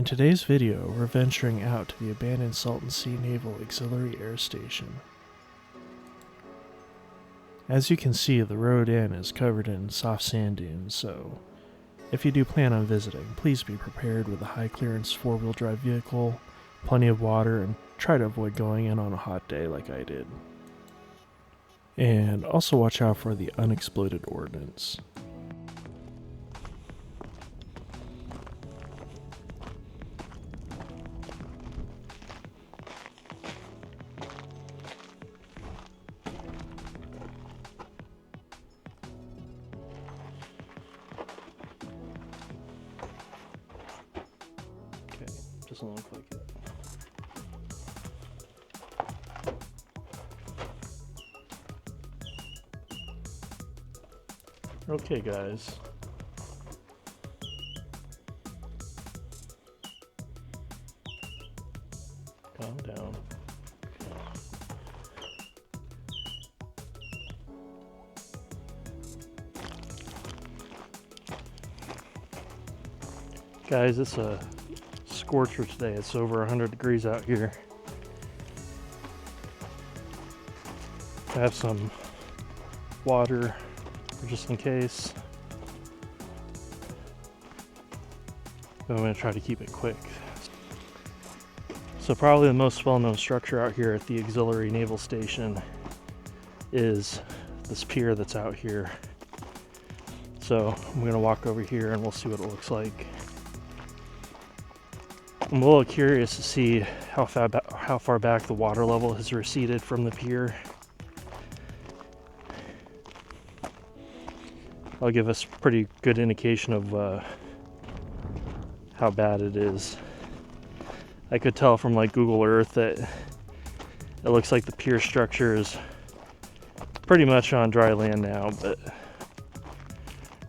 In today's video, we're venturing out to the abandoned Salton Sea Naval Auxillary Air Station. As you can see, the road in is covered in soft sand dunes, so if you do plan on visiting, please be prepared with a high clearance four-wheel drive vehicle, plenty of water, and try to avoid going in on a hot day like I did. And also watch out for the unexploded ordnance. Okay, doesn't look like it. Okay, guys. Calm down. Guys, it's a scorcher today. It's over 100 degrees out here. I have some water just in case. But I'm going to try to keep it quick. So probably the most well-known structure out here at the Auxiliary Naval Station is this pier that's out here. So I'm going to walk over here and we'll see what it looks like. I'm a little curious to see how far back the water level has receded from the pier. I'll give us a pretty good indication of how bad it is. I could tell from like Google Earth that it looks like the pier structure is pretty much on dry land now, but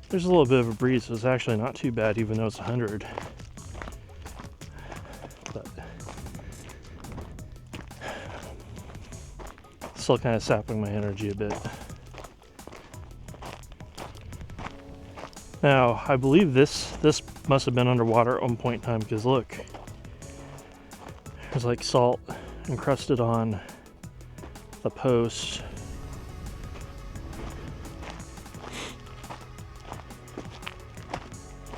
there's a little bit of a breeze, so it's actually not too bad even though it's 100. But still kind of sapping my energy a bit. Now, I believe this must have been underwater at one point in time, because look, there's like salt encrusted on the post.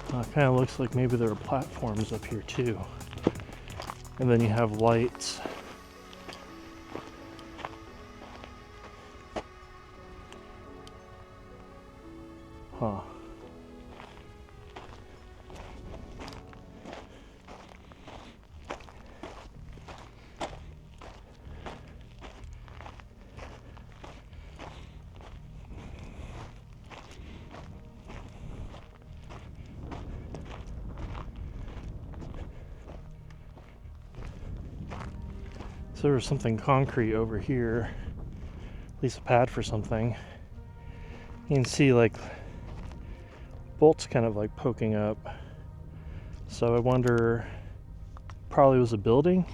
It kind of looks like maybe there are platforms up here too. And then you have lights. Huh. So there was something concrete over here, at least a pad for something. You can see like bolts kind of like poking up. So I wonder, probably was a building.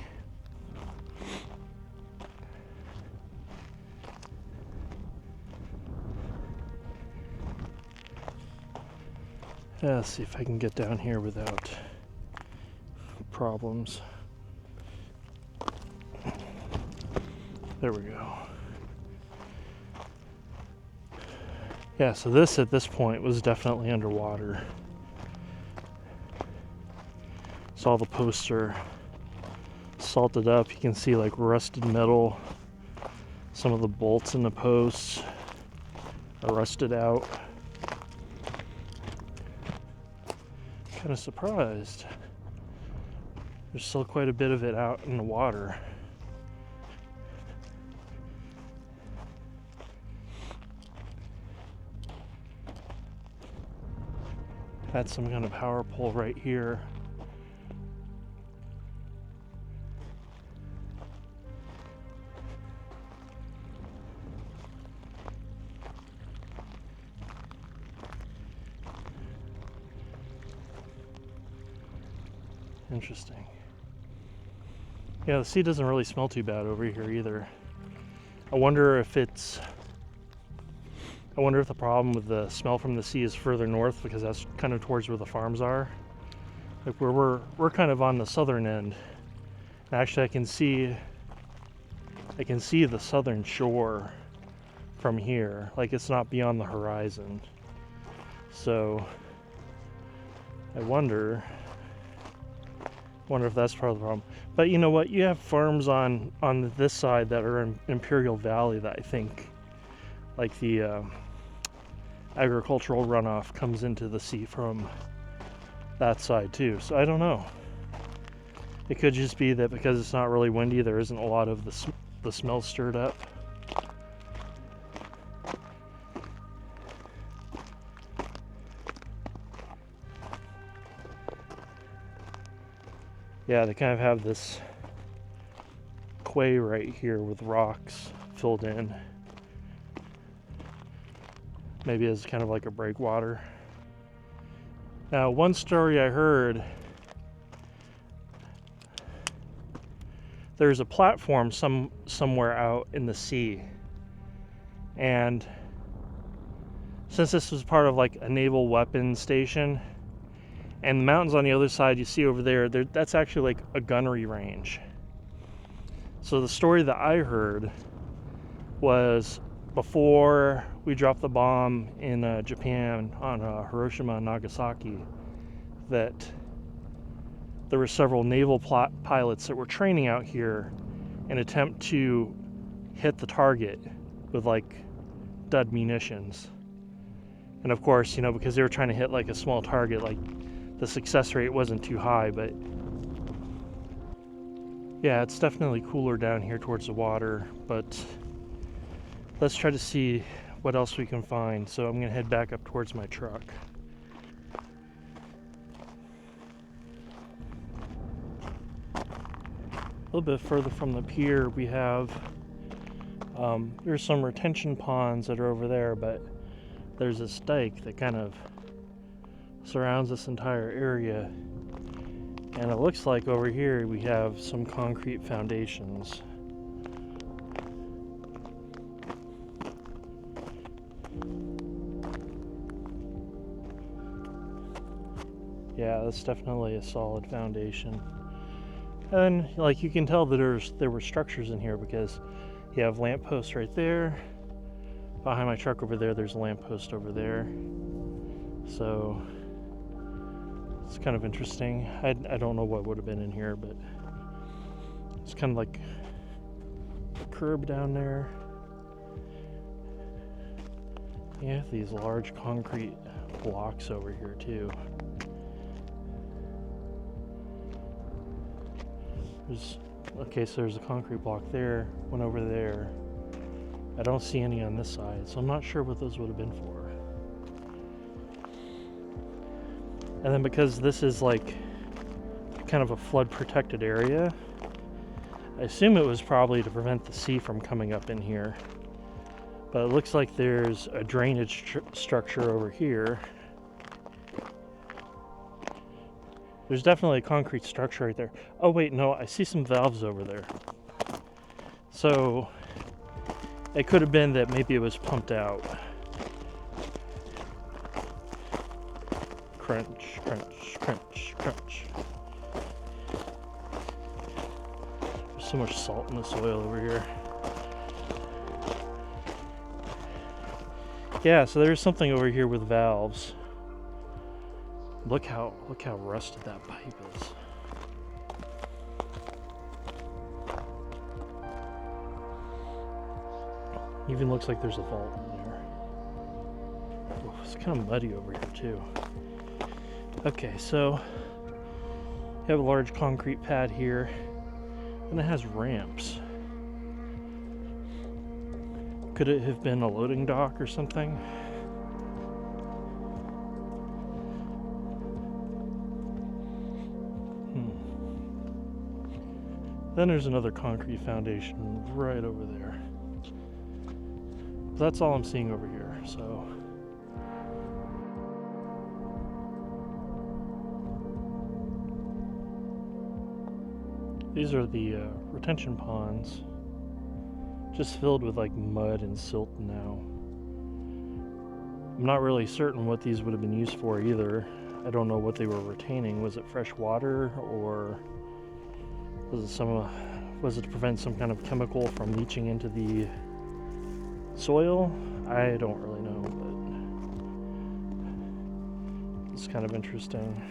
Let's see if I can get down here without problems. There we go. Yeah, so this at this point was definitely underwater. So all the posts are salted up. You can see like rusted metal. Some of the bolts in the posts are rusted out. Kind of surprised. There's still quite a bit of it out in the water. Had some kind of power pole right here. Interesting. Yeah, the sea doesn't really smell too bad over here either. I wonder if the problem with the smell from the sea is further north, because that's kind of towards where the farms are. Like where we're kind of on the southern end. And actually, I can see the southern shore from here. Like it's not beyond the horizon. So I wonder if that's part of the problem. But you know what? You have farms on this side that are in Imperial Valley that I think, like the agricultural runoff comes into the sea from that side too. So I don't know. It could just be that because it's not really windy, there isn't a lot of the smell stirred up. Yeah, they kind of have this quay right here with rocks filled in. Maybe as kind of like a breakwater. Now, one story I heard, there's a platform somewhere out in the sea, and since this was part of like a naval weapons station, and the mountains on the other side you see over there, that's actually like a gunnery range. So the story that I heard was before we dropped the bomb in Japan on Hiroshima and Nagasaki, that there were several naval pilots that were training out here in attempt to hit the target with like dud munitions. And of course, you know, because they were trying to hit like a small target, like the success rate wasn't too high. But yeah, it's definitely cooler down here towards the water. But let's try to see what else we can find. So I'm gonna head back up towards my truck. A little bit further from the pier, we have there's some retention ponds that are over there, but there's this dike that kind of surrounds this entire area, and it looks like over here we have some concrete foundations. Yeah, that's definitely a solid foundation. And like you can tell that there were structures in here, because you have lampposts right there. Behind my truck over there, there's a lamppost over there. So it's kind of interesting. I don't know what would have been in here, but it's kind of like a curb down there. You have these large concrete blocks over here too. Okay, so there's a concrete block there, one over there. I don't see any on this side, so I'm not sure what those would have been for. And then because this is like kind of a flood protected area, I assume it was probably to prevent the sea from coming up in here. But it looks like there's a drainage structure over here. There's definitely a concrete structure right there. Oh wait, no, I see some valves over there. So it could have been that maybe it was pumped out. Crunch, crunch, crunch, crunch. There's so much salt in the soil over here. Yeah, so there's something over here with valves. Look how rusted that pipe is. Even looks like there's a vault in there. Oh, it's kind of muddy over here too. Okay, so you have a large concrete pad here, and it has ramps. Could it have been a loading dock or something? Then there's another concrete foundation right over there. That's all I'm seeing over here, so. These are the retention ponds, just filled with like mud and silt now. I'm not really certain what these would have been used for either. I don't know what they were retaining. Was it fresh water, or was it to prevent some kind of chemical from leaching into the soil? I don't really know, but it's kind of interesting.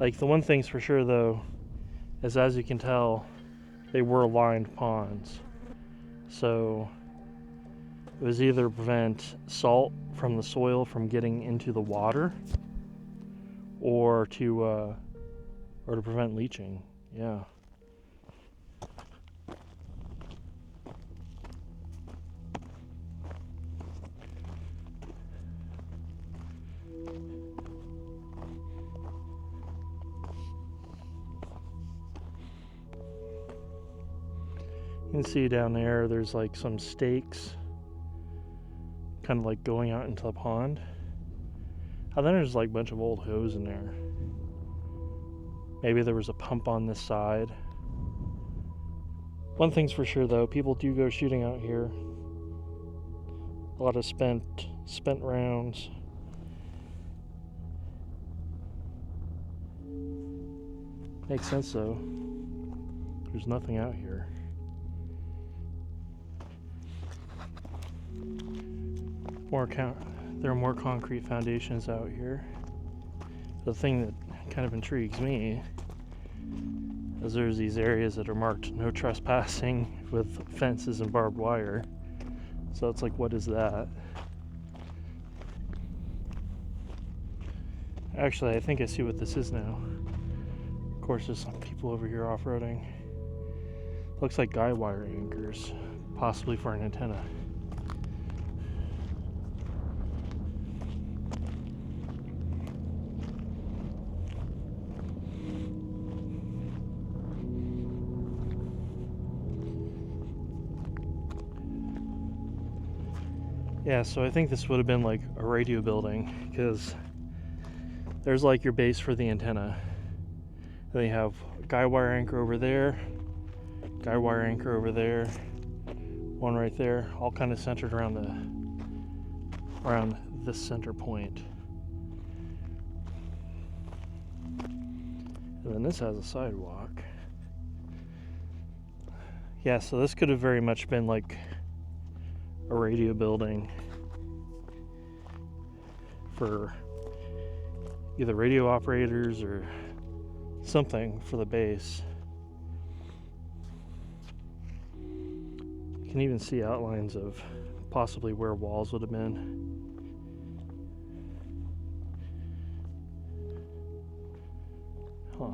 Like, the one thing's for sure though is, as you can tell, they were lined ponds, so it was either to prevent salt from the soil from getting into the water, or to prevent leaching. Yeah. You can see down there's like some stakes kind of like going out into the pond. And then there's like a bunch of old hose in there. Maybe there was a pump on this side. One thing's for sure though, people do go shooting out here. A lot of spent rounds. Makes sense though. There's nothing out here. There are more concrete foundations out here. The thing that kind of intrigues me is there's these areas that are marked no trespassing with fences and barbed wire. So it's like, what is that? Actually, I think I see what this is now. Of course, there's some people over here off-roading. Looks like guy wire anchors, possibly for an antenna. Yeah, so I think this would have been like a radio building, because there's like your base for the antenna. Then you have guy wire anchor over there, guy wire anchor over there, one right there, all kind of centered around this center point. And then this has a sidewalk. Yeah, so this could have very much been like a radio building for either radio operators or something for the base. You can even see outlines of possibly where walls would have been. Huh.